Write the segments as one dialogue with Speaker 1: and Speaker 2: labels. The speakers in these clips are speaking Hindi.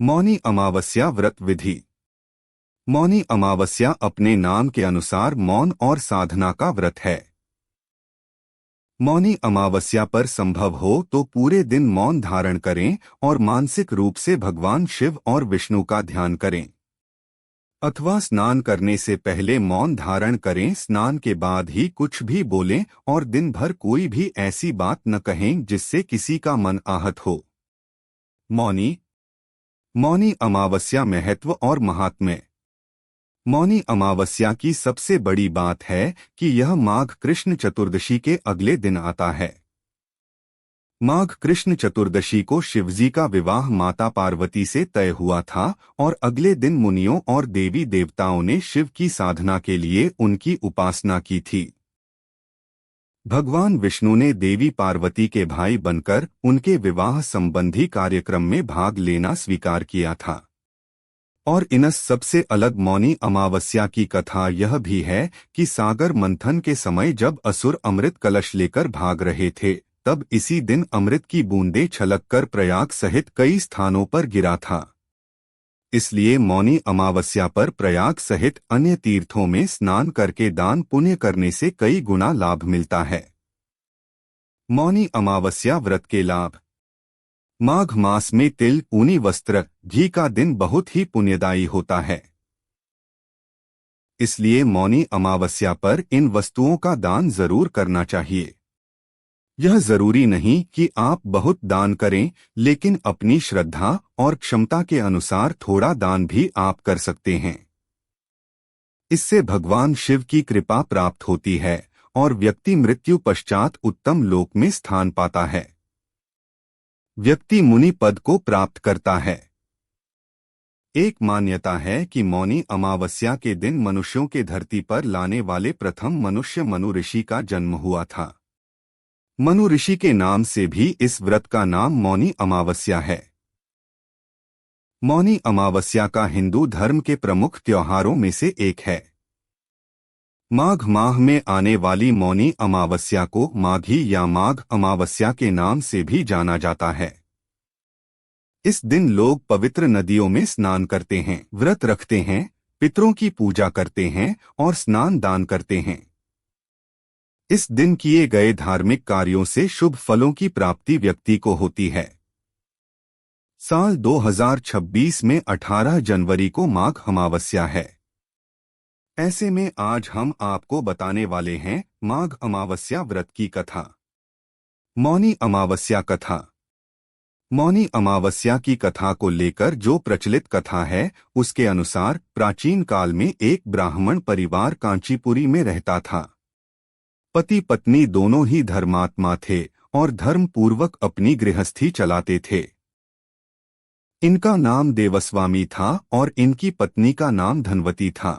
Speaker 1: मौनी अमावस्या व्रत विधि। मौनी अमावस्या अपने नाम के अनुसार मौन और साधना का व्रत है। मौनी अमावस्या पर संभव हो तो पूरे दिन मौन धारण करें और मानसिक रूप से भगवान शिव और विष्णु का ध्यान करें। अथवा स्नान करने से पहले मौन धारण करें, स्नान के बाद ही कुछ भी बोलें और दिन भर कोई भी ऐसी बात न कहें जिससे किसी का मन आहत हो। मौनी अमावस्या महत्व और महात्म्य। मौनी अमावस्या की सबसे बड़ी बात है कि यह माघ कृष्ण चतुर्दशी के अगले दिन आता है। माघ कृष्ण चतुर्दशी को शिवजी का विवाह माता पार्वती से तय हुआ था और अगले दिन मुनियों और देवी देवताओं ने शिव की साधना के लिए उनकी उपासना की थी। भगवान विष्णु ने देवी पार्वती के भाई बनकर उनके विवाह संबंधी कार्यक्रम में भाग लेना स्वीकार किया था। और इनस सबसे अलग मौनी अमावस्या की कथा यह भी है कि सागर मंथन के समय जब असुर अमृत कलश लेकर भाग रहे थे, तब इसी दिन अमृत की बूंदें छलककर प्रयाग सहित कई स्थानों पर गिरा था। इसलिए मौनी अमावस्या पर प्रयाग सहित अन्य तीर्थों में स्नान करके दान पुण्य करने से कई गुना लाभ मिलता है। मौनी अमावस्या व्रत के लाभ। माघ मास में तिल, ऊनी वस्त्र, घी का दिन बहुत ही पुण्यदायी होता है। इसलिए मौनी अमावस्या पर इन वस्तुओं का दान जरूर करना चाहिए। यह जरूरी नहीं कि आप बहुत दान करें, लेकिन अपनी श्रद्धा और क्षमता के अनुसार थोड़ा दान भी आप कर सकते हैं। इससे भगवान शिव की कृपा प्राप्त होती है और व्यक्ति मृत्यु पश्चात उत्तम लोक में स्थान पाता है। व्यक्ति मुनि पद को प्राप्त करता है। एक मान्यता है कि मौनी अमावस्या के दिन मनुष्यों के धरती पर लाने वाले प्रथम मनुष्य मनु ऋषि का जन्म हुआ था। मनु ऋषि के नाम से भी इस व्रत का नाम मौनी अमावस्या है। मौनी अमावस्या का हिंदू धर्म के प्रमुख त्योहारों में से एक है। माघ माह में आने वाली मौनी अमावस्या को माघी या माघ अमावस्या के नाम से भी जाना जाता है। इस दिन लोग पवित्र नदियों में स्नान करते हैं, व्रत रखते हैं, पितरों की पूजा करते हैं और स्नान दान करते हैं। इस दिन किए गए धार्मिक कार्यों से शुभ फलों की प्राप्ति व्यक्ति को होती है। साल 2026 में 18 जनवरी को माघ अमावस्या है। ऐसे में आज हम आपको बताने वाले हैं माघ अमावस्या व्रत की कथा। मौनी अमावस्या कथा। मौनी अमावस्या की कथा को लेकर जो प्रचलित कथा है, उसके अनुसार प्राचीन काल में एक ब्राह्मण परिवार कांचीपुरी में रहता था। पति पत्नी दोनों ही धर्मात्मा थे और धर्म पूर्वक अपनी गृहस्थी चलाते थे। इनका नाम देवस्वामी था और इनकी पत्नी का नाम धनवती था।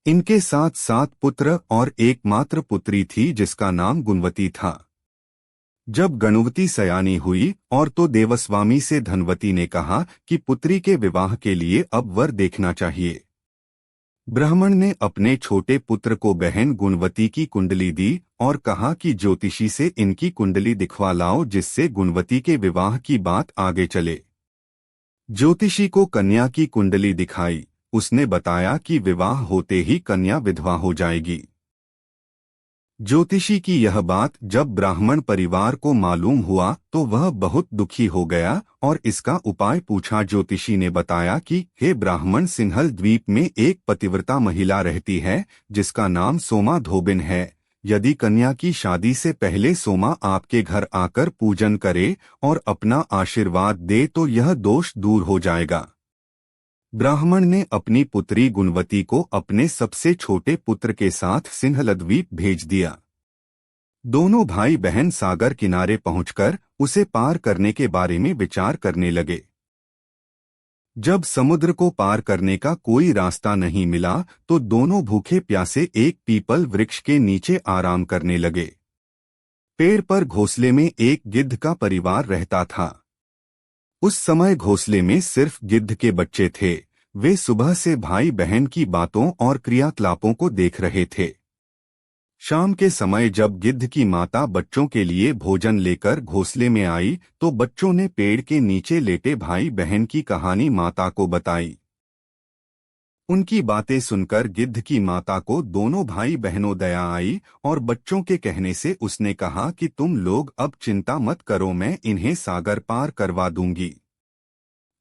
Speaker 1: इनके साथ 7 पुत्र और एकमात्र पुत्री थी जिसका नाम गुणवती था। जब गुणवती सयानी हुई और तो देवस्वामी से धनवती ने कहा कि पुत्री के विवाह के लिए अब वर देखना चाहिए। ब्राह्मण ने अपने छोटे पुत्र को बहन गुणवती की कुंडली दी और कहा कि ज्योतिषी से इनकी कुंडली दिखवा लाओ, जिससे गुणवती के विवाह की बात आगे चले। ज्योतिषी को कन्या की कुंडली दिखाई। उसने बताया कि विवाह होते ही कन्या विधवा हो जाएगी। ज्योतिषी की यह बात जब ब्राह्मण परिवार को मालूम हुआ तो वह बहुत दुखी हो गया और इसका उपाय पूछा। ज्योतिषी ने बताया कि हे ब्राह्मण, सिंहल द्वीप में एक पतिव्रता महिला रहती है जिसका नाम सोमा धोबिन है। यदि कन्या की शादी से पहले सोमा आपके घर आकर पूजन करे और अपना आशीर्वाद दे तो यह दोष दूर हो जाएगा। ब्राह्मण ने अपनी पुत्री गुणवती को अपने सबसे छोटे पुत्र के साथ सिंहल द्वीप भेज दिया। दोनों भाई बहन सागर किनारे पहुंचकर उसे पार करने के बारे में विचार करने लगे। जब समुद्र को पार करने का कोई रास्ता नहीं मिला तो दोनों भूखे प्यासे एक पीपल वृक्ष के नीचे आराम करने लगे। पेड़ पर घोंसले में एक गिद्ध का परिवार रहता था। उस समय घोंसले में सिर्फ गिद्ध के बच्चे थे। वे सुबह से भाई बहन की बातों और क्रियाकलापों को देख रहे थे। शाम के समय जब गिद्ध की माता बच्चों के लिए भोजन लेकर घोंसले में आई तो बच्चों ने पेड़ के नीचे लेटे भाई बहन की कहानी माता को बताई। उनकी बातें सुनकर गिद्ध की माता को दोनों भाई बहनों दया आई और बच्चों के कहने से उसने कहा कि तुम लोग अब चिंता मत करो, मैं इन्हें सागर पार करवा दूंगी।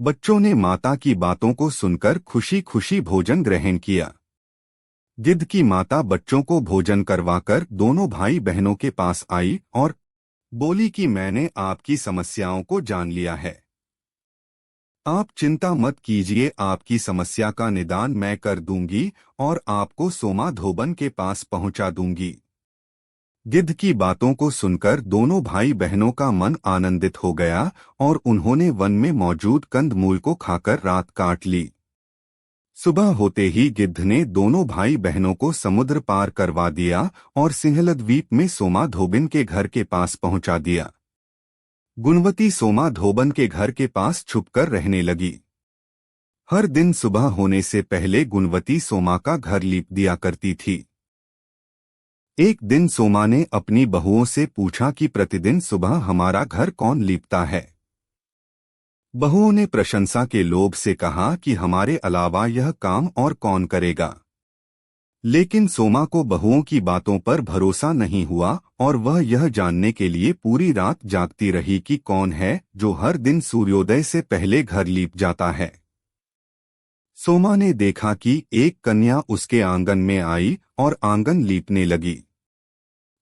Speaker 1: बच्चों ने माता की बातों को सुनकर खुशी खुशी भोजन ग्रहण किया। गिद्ध की माता बच्चों को भोजन करवाकर दोनों भाई बहनों के पास आई और बोली कि मैंने आपकी समस्याओं को जान लिया है। आप चिंता मत कीजिए, आपकी समस्या का निदान मैं कर दूंगी और आपको सोमा धोबन के पास पहुंचा दूंगी। गिद्ध की बातों को सुनकर दोनों भाई बहनों का मन आनंदित हो गया और उन्होंने वन में मौजूद कंदमूल को खाकर रात काट ली। सुबह होते ही गिद्ध ने दोनों भाई बहनों को समुद्र पार करवा दिया और सिंहलद्वीप में सोमा धोबिन के घर के पास पहुंचा दिया। गुणवती सोमा धोबन के घर के पास छुपकर रहने लगी। हर दिन सुबह होने से पहले गुणवती सोमा का घर लीप दिया करती थी। एक दिन सोमा ने अपनी बहुओं से पूछा कि प्रतिदिन सुबह हमारा घर कौन लीपता है। बहुओं ने प्रशंसा के लोभ से कहा कि हमारे अलावा यह काम और कौन करेगा। लेकिन सोमा को बहुओं की बातों पर भरोसा नहीं हुआ और वह यह जानने के लिए पूरी रात जागती रही कि कौन है जो हर दिन सूर्योदय से पहले घर लीप जाता है। सोमा ने देखा कि एक कन्या उसके आंगन में आई और आंगन लीपने लगी।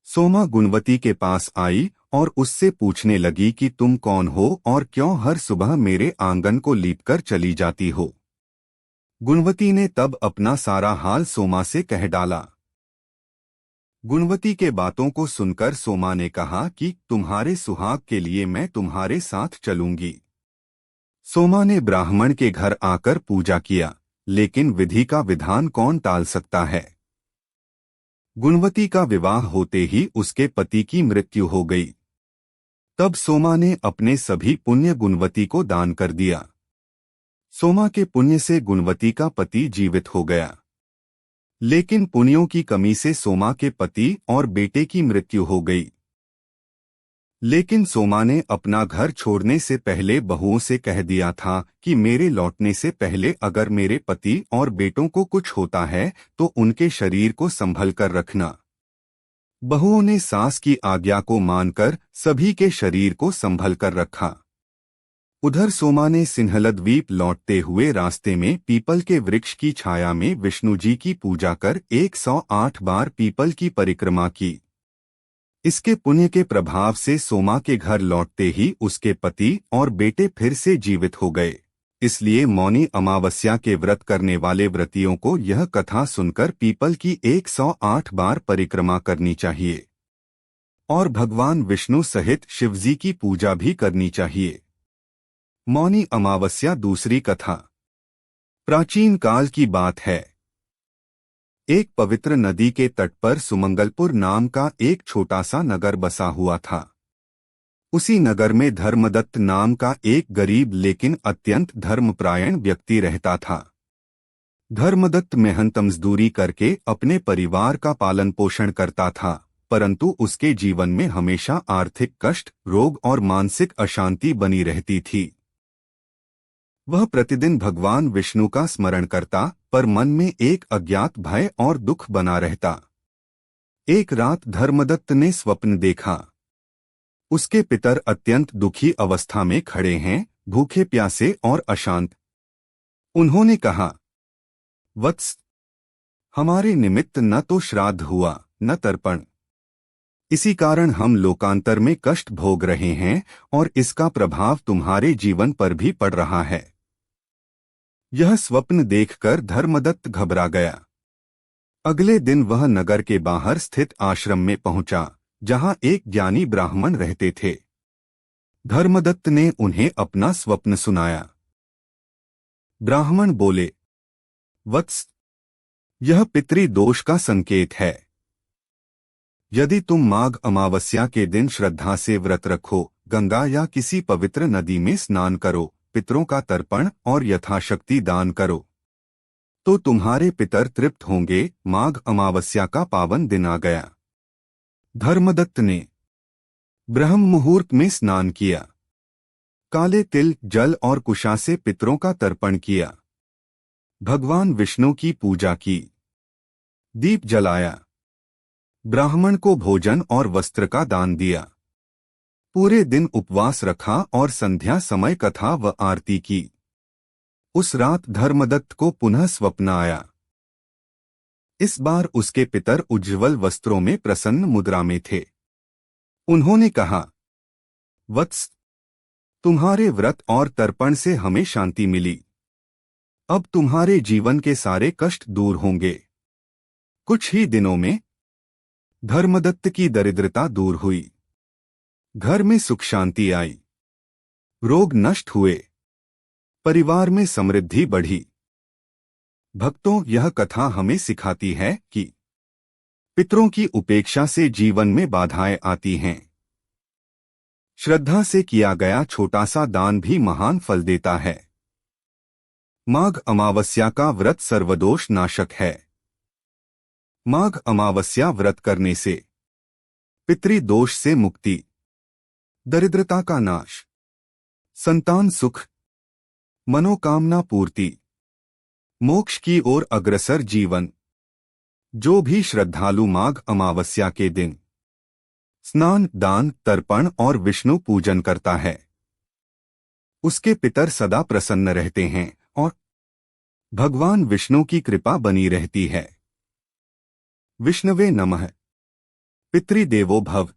Speaker 1: सोमा गुणवती के पास आई और उससे पूछने लगी कि तुम कौन हो और क्यों हर सुबह मेरे आंगन को लीपकर चली जाती हो। गुणवती ने तब अपना सारा हाल सोमा से कह डाला। गुणवती के बातों को सुनकर सोमा ने कहा कि तुम्हारे सुहाग के लिए मैं तुम्हारे साथ चलूंगी। सोमा ने ब्राह्मण के घर आकर पूजा किया, लेकिन विधि का विधान कौन टाल सकता है। गुणवती का विवाह होते ही उसके पति की मृत्यु हो गई। तब सोमा ने अपने सभी पुण्य गुणवती को दान कर दिया। सोमा के पुण्य से गुणवती का पति जीवित हो गया, लेकिन पुण्यों की कमी से सोमा के पति और बेटे की मृत्यु हो गई। लेकिन सोमा ने अपना घर छोड़ने से पहले बहुओं से कह दिया था कि मेरे लौटने से पहले अगर मेरे पति और बेटों को कुछ होता है तो उनके शरीर को संभल कर रखना। बहुओं ने सास की आज्ञा को मानकर सभी के शरीर को संभल कर रखा। उधर सोमा ने सिंहलद्वीप लौटते हुए रास्ते में पीपल के वृक्ष की छाया में विष्णु जी की पूजा कर 108 बार पीपल की परिक्रमा की। इसके पुण्य के प्रभाव से सोमा के घर लौटते ही उसके पति और बेटे फिर से जीवित हो गए। इसलिए मौनी अमावस्या के व्रत करने वाले व्रतियों को यह कथा सुनकर पीपल की 108 बार परिक्रमा करनी चाहिए और भगवान विष्णु सहित शिवजी की पूजा भी करनी चाहिए। मौनी अमावस्या दूसरी कथा। प्राचीन काल की बात है। एक पवित्र नदी के तट पर सुमंगलपुर नाम का एक छोटा सा नगर बसा हुआ था। उसी नगर में धर्मदत्त नाम का एक गरीब लेकिन अत्यंत धर्मपरायण व्यक्ति रहता था। धर्मदत्त मेहनत मजदूरी करके अपने परिवार का पालन पोषण करता था, परंतु उसके जीवन में हमेशा आर्थिक कष्ट, रोग और मानसिक अशांति बनी रहती थी। वह प्रतिदिन भगवान विष्णु का स्मरण करता, पर मन में एक अज्ञात भय और दुख बना रहता। एक रात धर्मदत्त ने स्वप्न देखा। उसके पितर अत्यंत दुखी अवस्था में खड़े हैं, भूखे प्यासे और अशांत। उन्होंने कहा, वत्स, हमारे निमित्त न तो श्राद्ध हुआ न तर्पण। इसी कारण हम लोकांतर में कष्ट भोग रहे हैं और इसका प्रभाव तुम्हारे जीवन पर भी पड़ रहा है। यह स्वप्न देखकर धर्मदत्त घबरा गया। अगले दिन वह नगर के बाहर स्थित आश्रम में पहुंचा, जहां एक ज्ञानी ब्राह्मण रहते थे। धर्मदत्त ने उन्हें अपना स्वप्न सुनाया। ब्राह्मण बोले, वत्स, यह पितृदोष का संकेत है। यदि तुम माघ अमावस्या के दिन श्रद्धा से व्रत रखो, गंगा या किसी पवित्र नदी में स्नान करो, पितरों का तर्पण और यथाशक्ति दान करो, तो तुम्हारे पितर तृप्त होंगे। माघ अमावस्या का पावन दिन आ गया। धर्मदत्त ने ब्रह्म मुहूर्त में स्नान किया, काले तिल, जल और कुशा से पितरों का तर्पण किया, भगवान विष्णु की पूजा की, दीप जलाया, ब्राह्मण को भोजन और वस्त्र का दान दिया, पूरे दिन उपवास रखा और संध्या समय कथा व आरती की। उस रात धर्मदत्त को पुनः स्वप्न आया। इस बार उसके पितर उज्ज्वल वस्त्रों में प्रसन्न मुद्रा में थे। उन्होंने कहा, वत्स, तुम्हारे व्रत और तर्पण से हमें शांति मिली। अब तुम्हारे जीवन के सारे कष्ट दूर होंगे। कुछ ही दिनों में धर्मदत्त की दरिद्रता दूर हुई, घर में सुख शांति आई, रोग नष्ट हुए, परिवार में समृद्धि बढ़ी। भक्तों, यह कथा हमें सिखाती है कि पितरों की उपेक्षा से जीवन में बाधाएं आती हैं। श्रद्धा से किया गया छोटा सा दान भी महान फल देता है। माघ अमावस्या का व्रत सर्वदोष नाशक है। माघ अमावस्या व्रत करने से पितृदोष से मुक्ति, दरिद्रता का नाश, संतान सुख, मनोकामना पूर्ति, मोक्ष की ओर अग्रसर जीवन। जो भी श्रद्धालु माघ अमावस्या के दिन स्नान, दान, तर्पण और विष्णु पूजन करता है, उसके पितर सदा प्रसन्न रहते हैं और भगवान विष्णु की कृपा बनी रहती है। विष्णवे नमः। पितृदेवो भव।